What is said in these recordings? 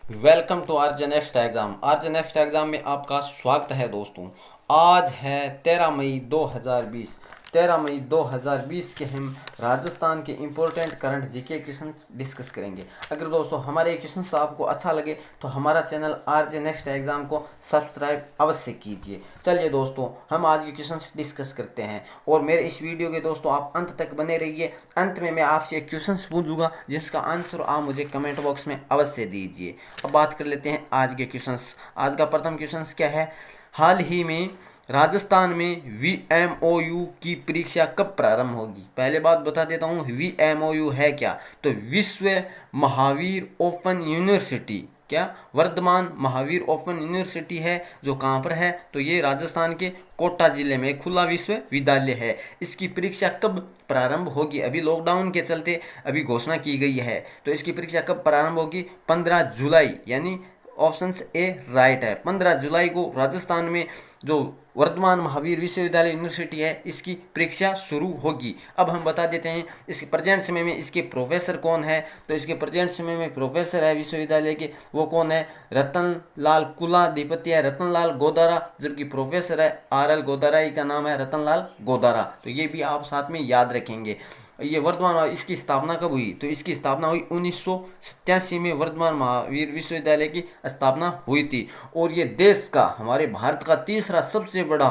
Welcome to RJ next exam. RJ next exam में आपका स्वागत है दोस्तों। आज है 13 मई 2020। 13 मई 2020 के हम राजस्थान के important current GK questions discuss करेंगे। अगर दोस्तों हमारे क्वेश्चंस आपको अच्छा लगे तो हमारा चैनल आरजे नेक्स्ट एग्ज़ाम को सब्सक्राइब अवश्य कीजिए। चलिए दोस्तों, हम आज के क्वेश्चंस डिस्कस करते हैं और मेरे इस वीडियो के दोस्तों आप अंत तक बने रहिए। अंत में मैं आपसे एक क्वेश्चंस पूछूंगा जिसका आंसर आप मुझे कमेंट बॉक्स में अवश्य दीजिए। अब बात कर लेते हैं आज के क्वेश्चंस। आज का प्रथम क्वेश्चंस क्या है? हाल ही में राजस्थान में VMOU की परीक्षा कब प्रारंभ होगी? पहले बात बता देता हूँ, VMOU है क्या? तो विश्व महावीर ओपन यूनिवर्सिटी। क्या? वर्धमान महावीर ओपन यूनिवर्सिटी है जो कहाँ पर है? तो ये राजस्थान के कोटा जिले में खुला विश्वविद्यालय है। इसकी परीक्षा कब प्रारंभ होगी? अभी लॉकडाउन के चलते अभी घोषणा की गई है, तो इसकी परीक्षा कब प्रारंभ होगी? 15 जुलाई, यानी ऑप्शन ए राइट है। 15 जुलाई को राजस्थान में जो वर्धमान महावीर विश्वविद्यालय यूनिवर्सिटी है इसकी परीक्षा शुरू होगी। अब हम बता देते हैं इसके प्रेजेंट समय में इसके प्रोफेसर कौन है। तो इसके प्रेजेंट समय में प्रोफेसर है विश्वविद्यालय के, वो कौन है? रतन लाल कुलाधिपति है, रतन लाल गोदारा। जबकि प्रोफेसर है RL गोदारा, ही का नाम है रतन लाल गोदारा। तो ये भी आप साथ में याद रखेंगे। ये वर्धमान, इसकी स्थापना कब हुई? तो इसकी स्थापना हुई 1987 में वर्धमान महावीर विश्वविद्यालय की स्थापना हुई थी। और ये देश का, हमारे भारत का तीसरा सबसे बड़ा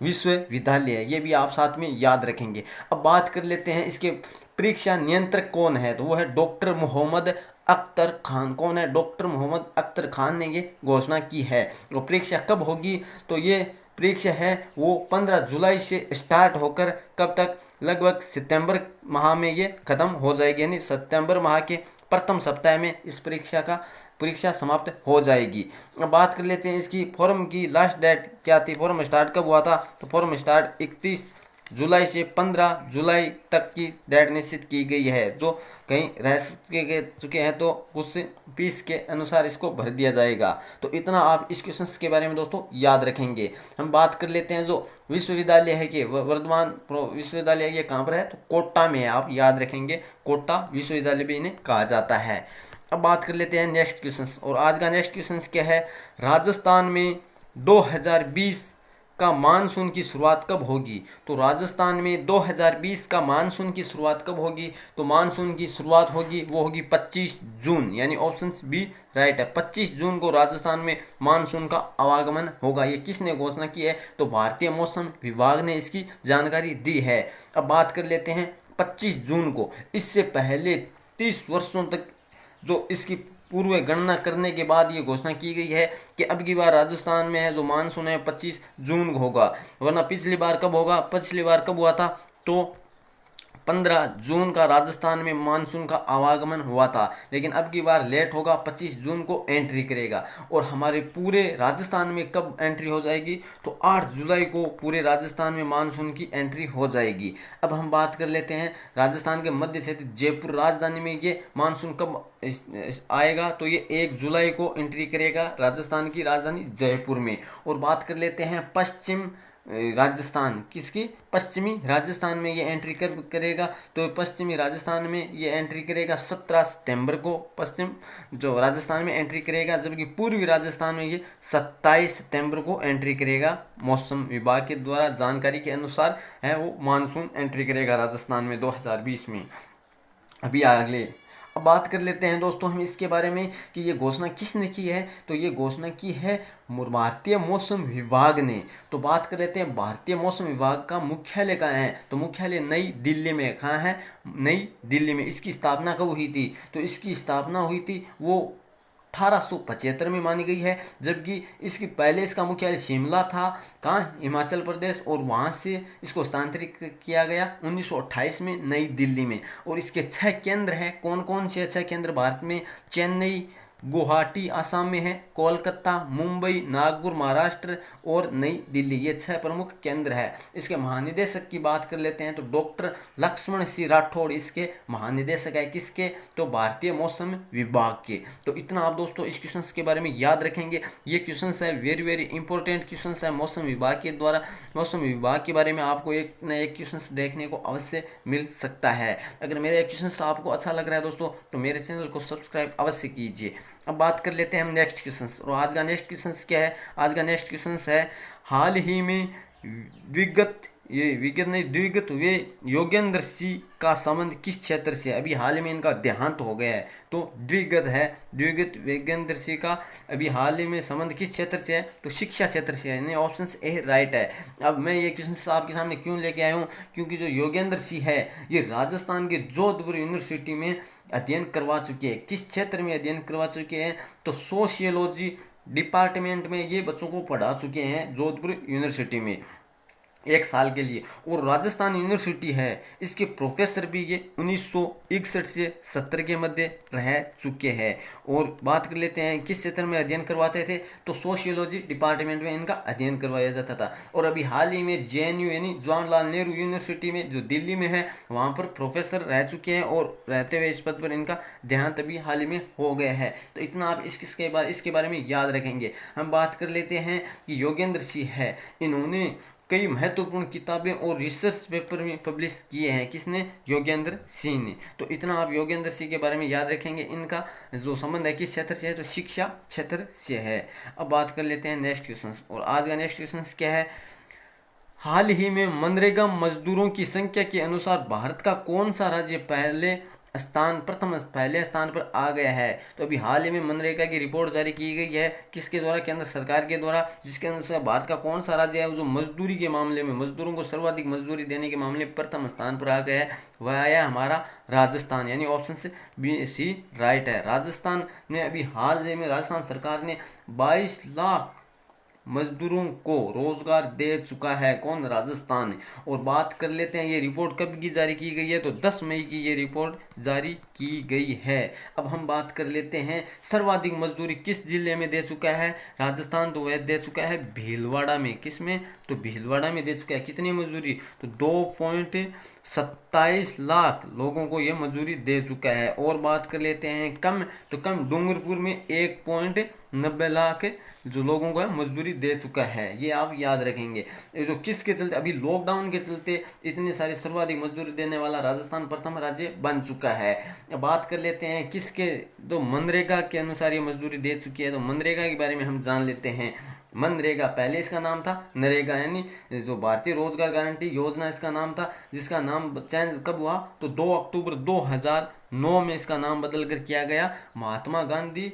विश्वविद्यालय है। ये भी आप साथ में याद रखेंगे। अब बात कर लेते हैं इसके परीक्षा नियंत्रक कौन है। तो वो है डॉक्टर मोहम्मद अख्तर खान। कौन है? डॉक्टर मोहम्मद अख्तर खान ने ये घोषणा की है। और परीक्षा कब होगी? तो ये परीक्षा है वो 15 जुलाई से स्टार्ट होकर कब तक? लगभग सितंबर माह में ये खत्म हो जाएगी, यानी सितंबर माह के प्रथम सप्ताह में इस परीक्षा समाप्त हो जाएगी। अब बात कर लेते हैं इसकी फॉर्म की लास्ट डेट क्या थी, फॉर्म स्टार्ट कब हुआ था। तो फॉर्म स्टार्ट 31 जुलाई से 15 जुलाई तक की डेट निश्चित की गई है। जो कहीं रह चुके हैं तो कुछ फीस के अनुसार इसको भर दिया जाएगा। तो इतना आप इस क्वेश्चन के बारे में दोस्तों याद रखेंगे। हम बात कर लेते हैं जो विश्वविद्यालय है कि वर्धमान विश्वविद्यालय ये कहाँ पर है? तो कोटा में है। आप याद रखेंगे, कोटा विश्वविद्यालय भी इन्हें कहा जाता है। अब बात कर लेते हैं नेक्स्ट क्वेश्चन। और आज का नेक्स्ट क्वेश्चन क्या है? राजस्थान में 2020 का मानसून की शुरुआत कब होगी? तो राजस्थान में 2020 का मानसून की शुरुआत कब होगी? तो मानसून की शुरुआत होगी, वो होगी 25 जून, यानी ऑप्शन बी राइट है। 25 जून को राजस्थान में मानसून का आवागमन होगा। ये किसने घोषणा की है? तो भारतीय मौसम विभाग ने इसकी जानकारी दी है। अब बात कर लेते हैं 25 जून को। इससे पहले 30 वर्षों तक जो इसकी पूर्व गणना करने के बाद ये घोषणा की गई है कि अब की बार राजस्थान में है जो मानसून है 25 जून को होगा। वरना पिछली बार कब होगा? पिछली बार कब हुआ था? तो 15 जून का राजस्थान में मानसून का आवागमन हुआ था, लेकिन अब की बार लेट होगा, 25 जून को एंट्री करेगा। और हमारे पूरे राजस्थान में कब एंट्री हो जाएगी? तो 8 जुलाई को पूरे राजस्थान में मानसून की एंट्री हो जाएगी। अब हम बात कर लेते हैं राजस्थान के मध्य क्षेत्र जयपुर राजधानी में ये मानसून कब आएगा? तो ये 1 जुलाई को एंट्री करेगा राजस्थान की राजधानी जयपुर में। और बात कर लेते हैं पश्चिम राजस्थान, किसकी? पश्चिमी राजस्थान में ये एंट्री करेगा। तो पश्चिमी राजस्थान में ये एंट्री करेगा 17 सितंबर को पश्चिम जो राजस्थान में एंट्री करेगा। जबकि पूर्वी राजस्थान में ये 27 सितंबर को एंट्री करेगा। मौसम विभाग के द्वारा जानकारी के अनुसार है वो मानसून एंट्री करेगा राजस्थान में 2020 में। अभी अगले अब बात कर लेते हैं दोस्तों हम इसके बारे में कि ये घोषणा किसने की है। तो ये घोषणा की है भारतीय मौसम विभाग ने। तो बात कर लेते हैं भारतीय मौसम विभाग का मुख्यालय कहाँ है। तो मुख्यालय नई दिल्ली में। कहाँ है? नई दिल्ली में। इसकी स्थापना कब हुई थी? तो इसकी स्थापना हुई थी वो 1875 में मानी गई है। जबकि इसकी पहले इसका मुख्यालय शिमला था, कहाँ? हिमाचल प्रदेश। और वहाँ से इसको स्थानांतरित किया गया 1928 में नई दिल्ली में। और इसके 6 केंद्र हैं। कौन कौन से 6 केंद्र भारत में? चेन्नई, गुवाहाटी आसाम में है, कोलकाता, मुंबई, नागपुर महाराष्ट्र और नई दिल्ली, ये 6 प्रमुख केंद्र है। इसके महानिदेशक की बात कर लेते हैं तो डॉक्टर लक्ष्मण सिंह राठौड़ इसके महानिदेशक है। किसके? तो भारतीय मौसम विभाग के। तो इतना आप दोस्तों इस क्वेश्चन के बारे में याद रखेंगे। ये क्वेश्चन है वेरी वेरी इंपॉर्टेंट क्वेश्चन है मौसम विभाग के द्वारा। मौसम विभाग के बारे में आपको एक न एक क्वेश्चन देखने को अवश्य मिल सकता है। अगर मेरा क्वेश्चन आपको अच्छा लग रहा है दोस्तों तो मेरे चैनल को सब्सक्राइब अवश्य कीजिए। अब बात कर लेते हैं हम नेक्स्ट क्वेश्चन। और आज का नेक्स्ट क्वेश्चन क्या है? आज का नेक्स्ट क्वेश्चन है, हाल ही में द्विगत हुए योगेंद्र सिंह का संबंध किस क्षेत्र से? अभी हाल में इनका देहांत हो गया है, तो द्विगत है, द्विगत योगेंद्र सिंह का अभी हाल ही में संबंध किस क्षेत्र से है? तो शिक्षा क्षेत्र से है, यानी ऑप्शन ए राइट है। अब मैं ये क्वेश्चन आपके सामने क्यों लेके आया हूँ? क्योंकि जो योगेंद्र सिंह है ये राजस्थान के जोधपुर यूनिवर्सिटी में अध्ययन करवा चुके हैं। किस क्षेत्र में अध्ययन करवा चुके हैं? तो सोशियोलॉजी डिपार्टमेंट में ये बच्चों को पढ़ा चुके हैं जोधपुर यूनिवर्सिटी में 1 साल के लिए। और राजस्थान यूनिवर्सिटी है, इसके प्रोफेसर भी ये 1961 से 70 के मध्य रह चुके हैं। और बात कर लेते हैं किस क्षेत्र में अध्ययन करवाते थे? तो सोशियोलॉजी डिपार्टमेंट में इनका अध्ययन करवाया जाता था। और अभी हाल ही में JNU यानी जवाहरलाल नेहरू यूनिवर्सिटी में जो दिल्ली में है वहाँ पर प्रोफेसर रह चुके हैं, और रहते हुए इस पद पर इनका देहांत अभी हाल ही में हो गया है। तो इतना आप इसके बारे में याद रखेंगे। हम बात कर लेते हैं कि योगेंद्र सिंह है, इन्होंने कई महत्वपूर्ण किताबें और रिसर्च पेपर में पब्लिश किए हैं। किसने? योगेंद्र सिंह ने। तो इतना आप योगेंद्र सिंह के बारे में याद रखेंगे। इनका जो संबंध है किस क्षेत्र से है? तो शिक्षा क्षेत्र से है। अब बात कर लेते हैं नेक्स्ट क्वेश्चन। और आज का नेक्स्ट क्वेश्चन क्या है? हाल ही में मनरेगा मजदूरों की संख्या के अनुसार भारत का कौन सा राज्य पहले स्थान पर आ गया है? तो अभी हाल ही में मनरेगा की रिपोर्ट जारी की गई है, किसके द्वारा? केंद्र सरकार के द्वारा, जिसके अनुसार भारत का कौन सा राज्य है जो मजदूरी के मामले में, मजदूरों को सर्वाधिक मजदूरी देने के मामले में प्रथम स्थान पर आ गया है? वह आया हमारा राजस्थान, यानी ऑप्शन से B-C राइट है। राजस्थान में अभी हाल ही में राजस्थान सरकार ने 22 लाख मजदूरों को रोजगार दे चुका है। कौन? राजस्थान। और बात कर लेते हैं ये रिपोर्ट कब की जारी की गई है? तो 10 मई की ये रिपोर्ट जारी की गई है। अब हम बात कर लेते हैं सर्वाधिक मजदूरी किस जिले में दे चुका है राजस्थान? तो वह दे चुका है भीलवाड़ा में। किस में? तो भीलवाड़ा में दे चुका है। कितनी मजदूरी? तो 2.27 लाख लोगों को यह मजदूरी दे चुका है। और बात कर लेते हैं कम, तो कम डूंगरपुर में 1.90 लाख जो लोगों को मजदूरी दे चुका है। ये आप याद रखेंगे। जो किसके चलते? अभी लॉकडाउन के चलते इतनी सारी सर्वाधिक मजदूरी देने वाला राजस्थान प्रथम राज्य बन चुका है। बात कर लेते हैं किसके? तो मनरेगा के अनुसार ये मजदूरी दे चुकी है। तो मनरेगा के बारे में हम जान लेते हैं। मनरेगा पहले इसका नाम था नरेगा, यानी जो भारतीय रोजगार गारंटी योजना इसका नाम था, जिसका नाम चेंज कब हुआ? तो 2 अक्टूबर 2009 में इसका नाम बदल कर किया गया महात्मा गांधी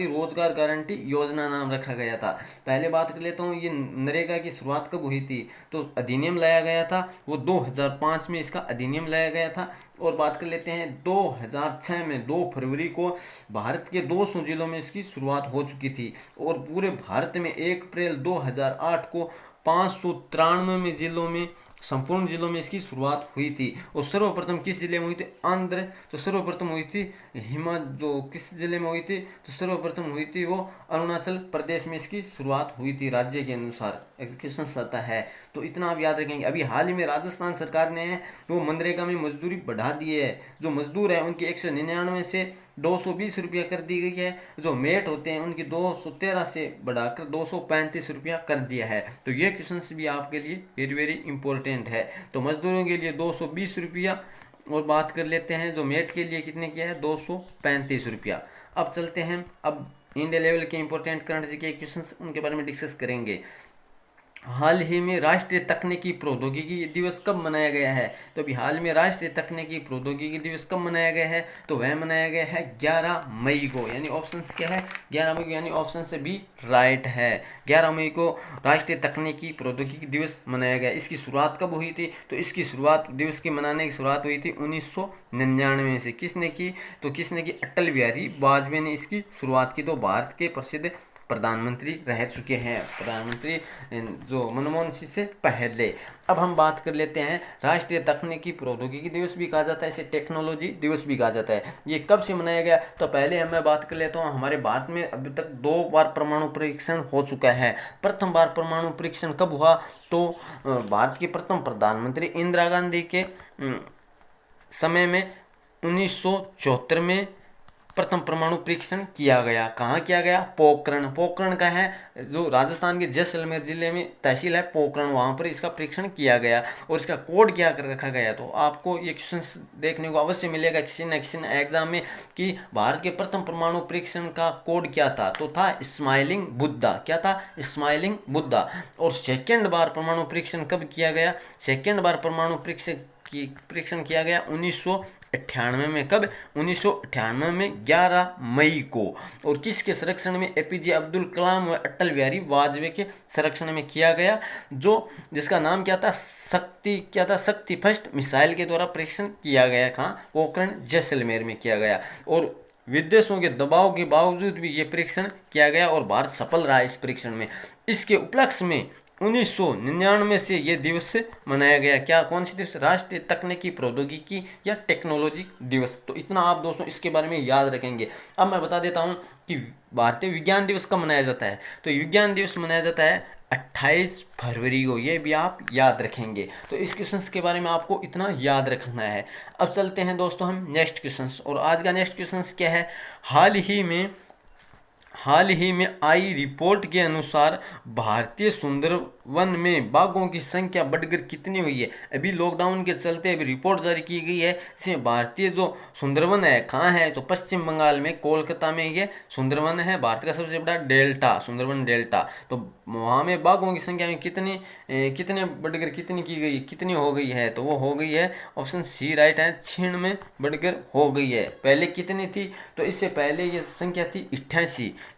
रोजगार गारंटी योजना नाम रखा गया था। पहले बात कर लेता हूँ ये नरेगा की शुरुआत कब हुई थी? तो अधिनियम लाया गया था वो 2005 में इसका अधिनियम लाया गया था। और बात कर लेते हैं 2006 में 2 फरवरी को भारत के 200 जिलों में इसकी शुरुआत हो चुकी थी। और पूरे भारत में 1 अप्रैल 2008 को 593 में जिलों में, संपूर्ण जिलों में इसकी शुरुआत हुई थी। और सर्वप्रथम किस जिले में हुई थी? आंध्र। तो सर्वप्रथम हुई थी जो किस जिले में हुई थी? तो सर्वप्रथम हुई थी वो अरुणाचल प्रदेश में इसकी शुरुआत हुई थी, राज्य के अनुसार क्वेश्चन आता है। तो इतना आप याद रखेंगे। अभी हाल ही में राजस्थान सरकार ने वो मनरेगा में मजदूरी बढ़ा दी है। जो मजदूर है उनकी 199 से 220 रुपया कर दी गई है। जो मेट होते हैं उनकी 213 से बढ़ाकर 235 रुपया कर दिया है। तो ये क्वेश्चन भी आपके लिए वेरी वेरी इंपॉर्टेंट है। तो मजदूरों के लिए 220 रुपया, और बात कर लेते हैं जो मेट के लिए कितने किया है? 235 रुपया। अब चलते हैं, अब इंडिया लेवल के इंपॉर्टेंट करंट जीके क्वेश्चंस उनके बारे में डिस्कस करेंगे। हाल ही में राष्ट्रीय तकनीकी प्रौद्योगिकी दिवस कब मनाया गया है? तो अभी हाल में राष्ट्रीय तकनीकी प्रौद्योगिकी दिवस कब मनाया गया है? तो वह मनाया गया है 11 मई को, यानी ऑप्शन क्या है? 11 मई को, यानी ऑप्शन से भी राइट है। 11 मई को राष्ट्रीय तकनीकी प्रौद्योगिकी दिवस मनाया गया। इसकी शुरुआत कब हुई थी? तो इसकी शुरुआत, दिवस की मनाने की शुरुआत हुई थी 1999 से। किसने की? तो किसने की? अटल बिहारी वाजपेयी ने इसकी शुरुआत की। तो भारत के प्रसिद्ध प्रधानमंत्री रह चुके हैं, प्रधानमंत्री जो मनमोहन सिंह से पहले। अब हम बात कर लेते हैं राष्ट्रीय तकनीकी प्रौद्योगिकी दिवस भी कहा जाता है, इसे टेक्नोलॉजी दिवस भी कहा जाता है। ये कब से मनाया गया? तो पहले मैं बात कर लेता हूँ। हमारे भारत में अभी तक 2 बार परमाणु परीक्षण हो चुका है। प्रथम बार परमाणु परीक्षण कब हुआ? तो भारत की प्रथम प्रधानमंत्री इंदिरा गांधी के समय में 1974 में प्रथम परमाणु परीक्षण किया गया। कहाँ किया गया? पोखरण। पोखरण का है जो राजस्थान के जैसलमेर जिले में तहसील है पोखरण, वहाँ पर इसका परीक्षण किया गया। और इसका कोड क्या कर रखा गया, तो आपको ये क्वेश्चन देखने को अवश्य मिलेगा किसी न किसी एग्जाम में कि भारत के प्रथम परमाणु परीक्षण का कोड क्या था, तो था स्माइलिंग बुद्धा। क्या था? स्माइलिंग बुद्धा। और सेकेंड बार परमाणु परीक्षण कब किया गया? सेकेंड बार परमाणु परीक्षण किया गया 1998 में। कब? 1998 में 11 मई को। और किसके संरक्षण में? एपीजे अब्दुल कलाम व अटल बिहारी वाजपेयी के संरक्षण में किया गया, जिसका नाम क्या था? शक्ति फर्स्ट मिसाइल के द्वारा परीक्षण किया गया। कहाँ? पोखरण जैसलमेर में किया गया। और विदेशों के दबाव के बावजूद भी ये परीक्षण किया गया और भारत सफल रहा इस परीक्षण में। इसके उपलक्ष्य में 1999 से ये दिवस मनाया गया। क्या? कौन सी दिवस? राष्ट्रीय तकनीकी प्रौद्योगिकी या टेक्नोलॉजी दिवस। तो इतना आप दोस्तों इसके बारे में याद रखेंगे। अब मैं बता देता हूँ कि भारतीय विज्ञान दिवस कब मनाया जाता है। तो विज्ञान दिवस मनाया जाता है 28 फरवरी को। ये भी आप याद रखेंगे। तो इस क्वेश्चन के बारे में आपको इतना याद रखना है। अब चलते हैं दोस्तों हम नेक्स्ट क्वेश्चन। और आज का नेक्स्ट क्वेश्चन क्या है? हाल ही में आई रिपोर्ट के अनुसार भारतीय सुंदरवन में बाघों की संख्या बढ़कर कितनी हुई है? अभी लॉकडाउन के चलते अभी रिपोर्ट जारी की गई है। इसमें भारतीय जो सुंदरवन है कहाँ है? तो पश्चिम बंगाल में कोलकाता में ये सुंदरवन है, भारत का सबसे बड़ा डेल्टा, सुंदरवन डेल्टा। तो वहाँ में बाघों की संख्या में कितने बढ़कर कितनी की गई, कितनी हो गई है? तो वो हो गई है, ऑप्शन सी राइट है, 6 में बढ़कर हो गई है। पहले कितनी थी? तो इससे पहले ये संख्या थी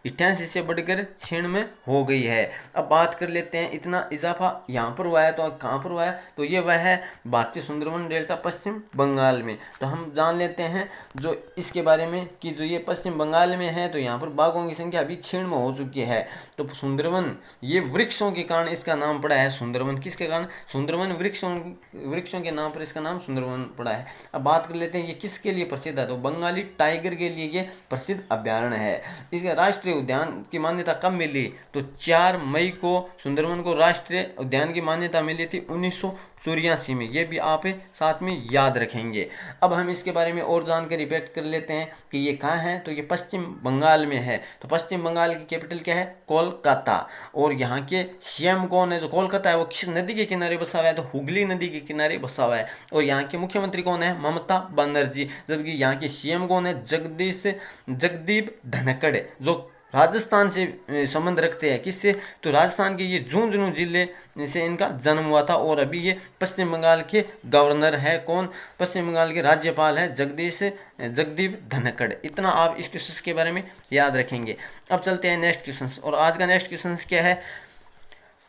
88 से बढ़कर 6 में हो गई है। अब बात कर लेते हैं, इतना इजाफा यहाँ पर हुआ है तो कहाँ पर हुआ है? तो ये वह है भारतीय सुंदरवन डेल्टा पश्चिम बंगाल में। तो हम जान लेते हैं जो इसके बारे में कि जो ये पश्चिम बंगाल में है तो यहाँ पर बाघों की संख्या अभी 6 में हो चुकी है। तो सुंदरवन ये वृक्षों के कारण इसका नाम पड़ा है सुंदरवन। किसके कारण? सुंदरवन, वृक्षों के नाम पर इसका नाम सुंदरवन पड़ा है। अब बात कर लेते हैं ये किसके लिए प्रसिद्ध है? तो बंगाली टाइगर के लिए ये प्रसिद्ध अभ्यारण्य है। इसका राष्ट्रीय उद्यान की मान्यता कब मिली? तो 4 मई को सुंदरवन को राष्ट्रीय उद्यान की मान्यता मिली थी 1984 में। ये भी आप साथ में याद रखेंगे। अब हम इसके बारे में और जानकारी व्यक्त कर लेते हैं कि ये कहाँ है। तो ये पश्चिम बंगाल में है। तो पश्चिम बंगाल की कैपिटल क्या है? कोलकाता। और यहाँ के सीएम कौन है? जो कोलकाता है वो किस नदी के किनारे बसा हुआ है? तो हुगली नदी के किनारे बसा हुआ है। और यहाँ के मुख्यमंत्री कौन है? ममता बनर्जी। जबकि यहाँ के सीएम कौन है? जगदीप धनखड़, जो राजस्थान से संबंध रखते हैं। किससे? तो राजस्थान के ये झुंझुनू जिले से इनका जन्म हुआ था। और अभी ये पश्चिम बंगाल के गवर्नर है। कौन? पश्चिम बंगाल के राज्यपाल है जगदीप धनखड़। इतना आप इस क्वेश्चन के बारे में याद रखेंगे। अब चलते हैं नेक्स्ट क्वेश्चन। और आज का नेक्स्ट क्वेश्चन क्या है?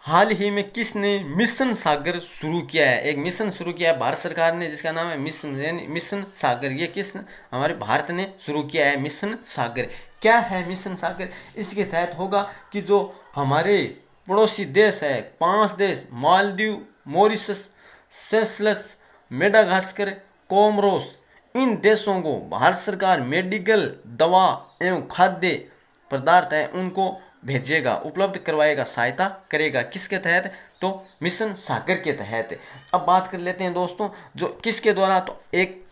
हाल ही में किसने मिशन सागर शुरू किया है? एक मिशन शुरू किया है भारत सरकार ने जिसका नाम है मिशन सागर। ये हमारे भारत ने शुरू किया है मिशन सागर। क्या है मिशन सागर? इसके तहत होगा कि जो हमारे पड़ोसी देश है 5 देश, Maldives, Mauritius, Seychelles, Madagascar, Comoros, इन देशों को भारत सरकार मेडिकल दवा एवं खाद्य पदार्थ है उनको भेजेगा, उपलब्ध करवाएगा, सहायता करेगा। किसके तहत? तो मिशन सागर के तहत। अब बात कर लेते हैं दोस्तों जो किसके द्वारा, तो एक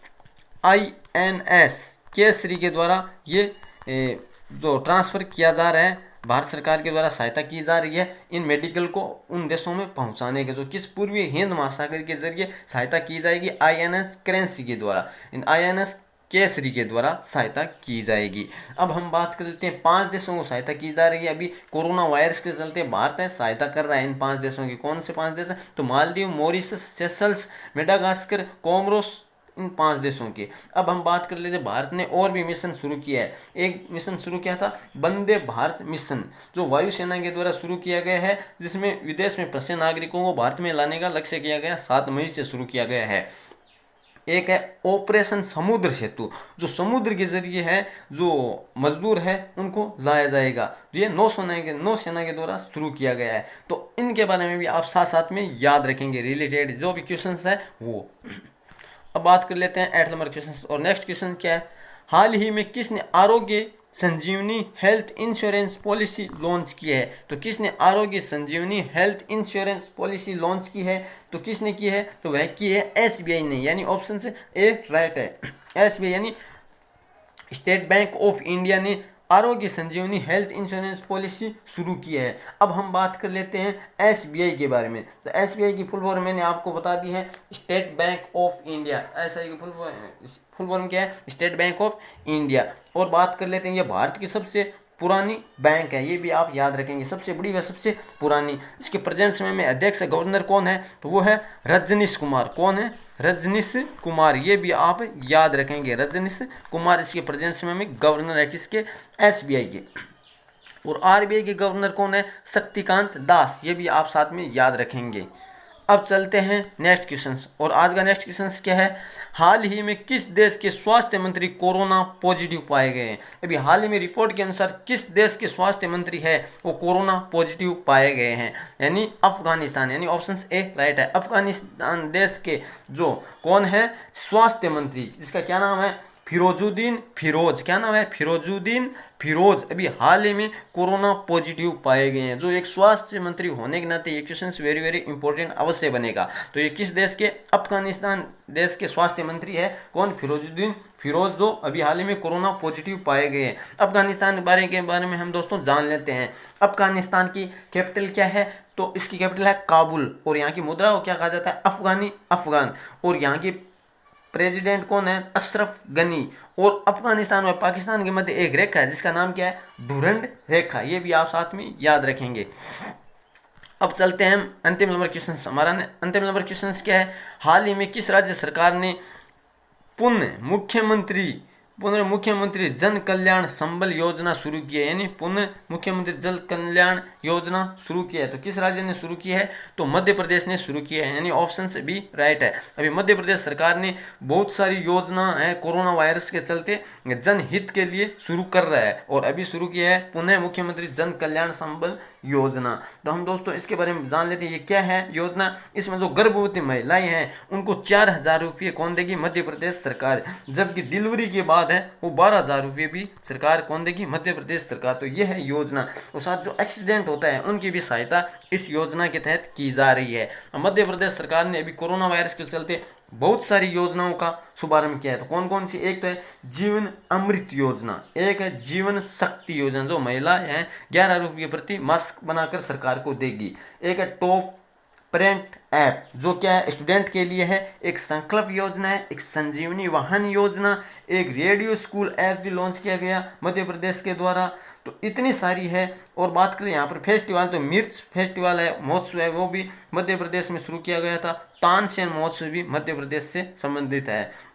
INS केसरी के द्वारा ये जो ट्रांसफ़र किया जा रहा है, भारत सरकार के द्वारा सहायता की जा रही है इन मेडिकल को उन देशों में पहुंचाने के, जो किस पूर्वी हिंद महासागर के जरिए सहायता की जाएगी INS करेंसी के द्वारा, इन INS केसरी के द्वारा सहायता की जाएगी। अब हम बात कर लेते हैं 5 देशों को सहायता की जा रही है। अभी कोरोना वायरस के चलते भारत है सहायता कर रहा है इन 5 देशों की। कौन से 5 देश हैं? तो Maldives, Mauritius, Seychelles, Madagascar, Comoros, इन 5 देशों की। अब हम बात कर लेते हैं भारत ने और भी मिशन शुरू किया है। एक मिशन शुरू किया था वंदे भारत मिशन, जो वायुसेना के द्वारा शुरू किया गया है, जिसमें विदेश में फंसे नागरिकों को भारत में लाने का लक्ष्य किया गया। 7 मई से शुरू किया गया है। एक है ऑपरेशन समुद्र सेतु, जो समुद्र के जरिए है जो मजदूर है उनको लाया जाएगा। ये नौसेना के द्वारा शुरू किया गया है। तो इनके बारे में भी आप साथ साथ में याद रखेंगे, रिलेटेड जो भी क्वेश्चंस है वो। अब बात कर लेते हैं 8 नंबर क्वेश्चन। और नेक्स्ट क्वेश्चन क्या है? हाल ही में किसने आरोग्य संजीवनी हेल्थ इंश्योरेंस पॉलिसी लॉन्च की है? तो किसने आरोग्य संजीवनी हेल्थ इंश्योरेंस पॉलिसी लॉन्च की है? तो किसने की है? तो वह की है SBI ने, यानी ऑप्शन से ए राइट है। SBI यानी स्टेट बैंक ऑफ इंडिया ने आरोग्य संजीवनी हेल्थ इंश्योरेंस पॉलिसी शुरू की है। अब हम बात कर लेते हैं एसबीआई के बारे में। तो एसबीआई की फुल फॉर्म मैंने आपको बता दी है, state bank of India. SBI की फुल फॉर्म क्या है? State bank of India. और बात कर लेते हैं, ये भारत की सबसे पुरानी बैंक है, ये भी आप याद रखेंगे, सबसे बड़ी व सबसे पुरानी। इसके प्रेजेंट समय में अध्यक्ष गवर्नर कौन है? तो वो है रजनीश कुमार। कौन है? रजनीश कुमार। ये भी आप याद रखेंगे, रजनीश कुमार इसके प्रेजेंट समय में गवर्नर है, किसके? एसबीआई के। और आरबीआई के गवर्नर कौन है? शक्तिकांत दास। ये भी आप साथ में याद रखेंगे। अब चलते हैं नेक्स्ट क्वेश्चन। और आज का नेक्स्ट क्वेश्चन क्या है? हाल ही में किस देश के स्वास्थ्य मंत्री कोरोना पॉजिटिव पाए गए हैं? अभी हाल ही में रिपोर्ट के अनुसार किस देश के स्वास्थ्य मंत्री है वो कोरोना पॉजिटिव पाए गए हैं? यानी अफगानिस्तान। यानी ऑप्शन ए राइट है। अफगानिस्तान देश के जो कौन है स्वास्थ्य मंत्री, जिसका क्या नाम है? फिरोजुद्दीन फिरोज। क्या नाम है? फिरोजुद्दीन फिरोज। अभी हाल ही में कोरोना पॉजिटिव पाए गए हैं। जो एक स्वास्थ्य मंत्री होने के नाते ये क्वेश्चन वेरी वेरी इंपॉर्टेंट अवश्य बनेगा। तो ये किस देश के? अफगानिस्तान देश के स्वास्थ्य मंत्री है कौन? फिरोजुद्दीन फिरोज, जो अभी हाल ही में कोरोना पॉजिटिव पाए गए हैं। अफगानिस्तान के बारे में हम दोस्तों जान लेते हैं। अफगानिस्तान की कैपिटल क्या है? तो इसकी कैपिटल है काबुल। और यहाँ की मुद्रा को क्या कहा जाता है? अफगानी अफगान। और यहाँ की प्रेसिडेंट कौन है? अशरफ गनी। और अफगानिस्तान और पाकिस्तान के मध्य एक रेखा है जिसका नाम क्या है? डूरंड रेखा। ये भी आप साथ में याद रखेंगे। अब चलते हैं हम अंतिम नंबर क्वेश्चन। हमारा अंतिम नंबर क्वेश्चन क्या है? हाल ही में किस राज्य सरकार ने पुनः मुख्यमंत्री जन कल्याण संबल योजना शुरू की है? यानी पुनः मुख्यमंत्री जन कल्याण योजना शुरू की है। तो किस राज्य ने शुरू की है? तो मध्य प्रदेश ने शुरू की है। यानी ऑप्शन से भी राइट है। अभी मध्य प्रदेश सरकार ने बहुत सारी योजना है कोरोना वायरस के चलते जनहित के लिए शुरू कर रहा है, और अभी शुरू किया है पुनः मुख्यमंत्री जन कल्याण संबल योजना। तो हम दोस्तों इसके बारे में जान लेते हैं, ये क्या है योजना। इसमें जो गर्भवती महिलाएं हैं उनको 4,000 रुपये कौन देगी? मध्य प्रदेश सरकार। जबकि डिलीवरी के बाद है वो 12,000 रुपये भी सरकार कौन देगी? मध्य प्रदेश सरकार। तो ये है योजना। और साथ जो एक्सीडेंट होता है उनकी भी सहायता इस योजना के तहत की जा रही है। मध्य प्रदेश सरकार ने अभी कोरोना वायरस के चलते बहुत सारी योजनाओं का शुभारंभ किया है। तो कौन कौन सी? एक तो है जीवन अमृत योजना, एक है जीवन शक्ति योजना, जो महिला है 11 रुपये प्रति मास्क बनाकर सरकार को देगी। एक है टॉप पेरेंट ऐप, जो क्या है? स्टूडेंट के लिए है। एक संकल्प योजना है, एक संजीवनी वाहन योजना, एक रेडियो स्कूल ऐप भी लॉन्च किया गया मध्य प्रदेश के द्वारा। तो इतनी सारी है। और बात करें यहाँ पर फेस्टिवल, तो मिर्च फेस्टिवल है, महोत्सव है, वो भी मध्य प्रदेश में शुरू किया गया था। तानसेन महोत्सव भी मध्य प्रदेश से संबंधित है।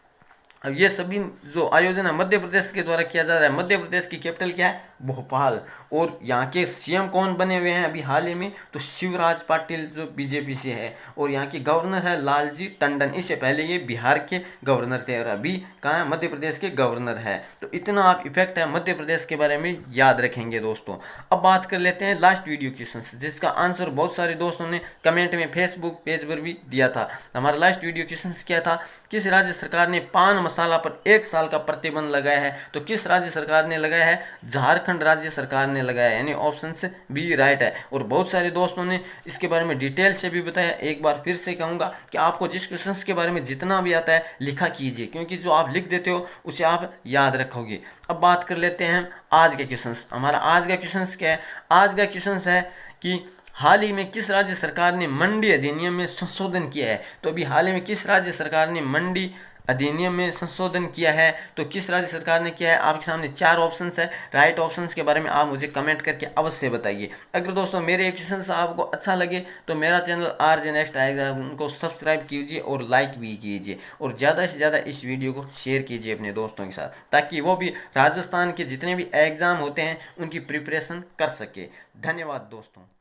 अब ये सभी जो आयोजन है मध्य प्रदेश के द्वारा किया जा रहा है। मध्य प्रदेश की कैपिटल क्या है? भोपाल। और यहाँ के सीएम कौन बने हुए हैं अभी हाल ही में? तो शिवराज पाटिल, जो बीजेपी से है। और यहाँ की गवर्नर है लालजी टंडन। इससे पहले ये बिहार के गवर्नर थे और अभी कहाँ है? मध्य प्रदेश के गवर्नर है। तो इतना आप इफेक्ट है मध्य प्रदेश के बारे में याद रखेंगे दोस्तों। अब बात कर लेते हैं लास्ट वीडियो क्वेश्चन, जिसका आंसर बहुत सारे दोस्तों ने कमेंट में फेसबुक पेज पर भी दिया था। हमारा लास्ट वीडियो क्वेश्चन क्या था? किस राज्य सरकार ने पान मसाला पर 1 साल का प्रतिबंध लगाया है? तो किस राज्य सरकार ने लगाया है? झारखंड राज्य सरकार ने लगाया है। यानी ऑप्शन से बी राइट है। और बहुत सारे दोस्तों ने इसके बारे में डिटेल से भी बताया। एक बार फिर से कहूँगा कि आपको जिस क्वेश्चन के बारे में जितना भी आता है लिखा कीजिए, क्योंकि जो आप लिख देते हो उसे आप याद रखोगे। अब बात कर लेते हैं आज के क्वेश्चन। हमारा आज का क्वेश्चन क्या है? आज का क्वेश्चन है कि हाल ही में किस राज्य सरकार ने मंडी अधिनियम में संशोधन किया है? तो अभी हाल ही में किस राज्य सरकार ने मंडी अधिनियम में संशोधन किया है? तो किस राज्य सरकार ने किया है? आपके सामने 4 ऑप्शंस है। राइट ऑप्शंस के बारे में आप मुझे कमेंट करके अवश्य बताइए। अगर दोस्तों मेरे क्वेश्चन आपको अच्छा लगे तो मेरा चैनल आरजे नेक्स्ट आएगा, उनको सब्सक्राइब कीजिए और लाइक भी कीजिए, और ज़्यादा से ज़्यादा इस वीडियो को शेयर कीजिए अपने दोस्तों के साथ, ताकि वो भी राजस्थान के जितने भी एग्ज़ाम होते हैं उनकी प्रिपरेशन कर सके। धन्यवाद दोस्तों।